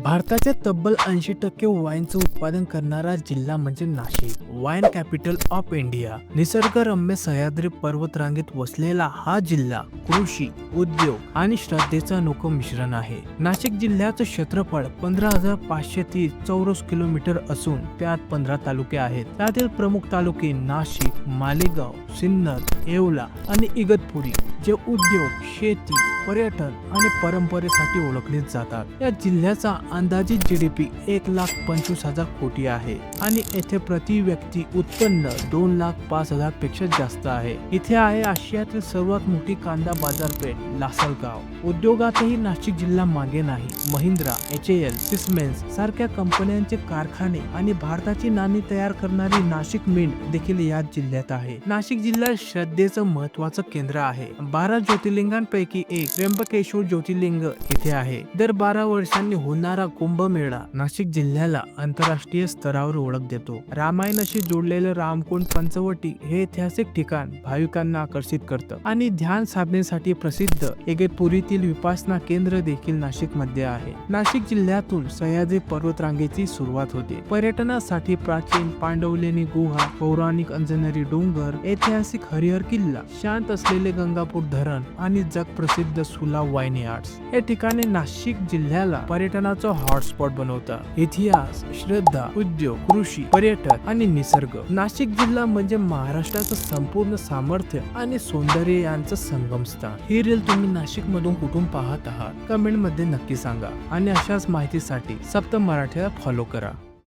भारताच्या तब्बल 80% वाईनचं उत्पादन करणारा जिल्हा म्हणजे Nashik. Wine capital of India. निसर्गरम्य सह्याद्री पर्वतरांगेत वसलेला हा जिल्हा कृषी, उद्योग आणि श्रद्धेचं अनोखं मिश्रण आहे. नाशिक जिल्ह्याचं क्षेत्रफळ 15,530 चौरस किलोमीटर असून त्यात 15 तालुके आहेत. त्यातील प्रमुख तालुके नाशिक, मालेगाव, सिन्नर, येवला आणि इगतपुरी, जे उद्योग, शेती, पर्यटन आणि परंपरेसाठी ओळखले जातात. या जिल्ह्याचा अंदाजित GDP 1,25,000 कोटी आहे आणि येथे प्रति व्यक्ती उत्पन्न 2,05,000 पेक्षा जास्त आहे. इथे आहे आशियातील सर्वात मोठी कांदा बाजारपेठ लासलगाव. उद्योगातही नाशिक जिल्हा मागे नाही. महिंद्रा, HAL, सिमेंस सारख्या कंपन्यांचे कारखाने आणि भारताची नाणी तयार करणारी नाशिक मिंट देखील याच जिल्ह्यात आहे. नाशिक जिल्हा श्रद्धेचं महत्वाचं केंद्र आहे. 12 ज्योतिर्लिंगांपैकी एक त्र्यंबकेश्वर ज्योतिर्लिंग इथे आहे. दर 12 वर्षांनी होणारा कुंभमेळा नाशिक जिल्ह्याला आंतरराष्ट्रीय स्तरावर ओळख देतो. रामायणाशी जोडलेलं रामकुंड पंचवटी हे ऐतिहासिक ठिकाण भाविकांना आकर्षित करतं आणि ध्यान साधनेसाठी प्रसिद्ध इगतपुरीतील विपासना केंद्र देखील नाशिक मध्ये आहे. नाशिक जिल्ह्यातून सह्याद्री पर्वतरांगेची सुरुवात होते. पर्यटनासाठी प्राचीन पांडवलेणी गुहा, पौराणिक अंजनेरी डोंगर, ऐतिहासिक हरिहर किल्ला, शांत असलेले गंगापूर धरण आणि जगप्रसिद्ध सुला वाईन यार्ड्स हे ठिकाणे नाशिक जिल्ह्याला पर्यटनाचा हॉटस्पॉट बनवतात. इतिहास, श्रद्धा, उद्योग, कृषी, पर्यटन आणि निसर्ग. नाशिक जिल्हा म्हणजे महाराष्ट्राचं संपूर्ण सामर्थ्य आणि सौंदर्य यांचं संगमस्थान. ही रील तुम्ही नाशिक मधून कुठून पाहत आहात कमेंट मध्ये नक्की सांगा आणि अशाच माहितीसाठी सप्त मराठीला फॉलो करा.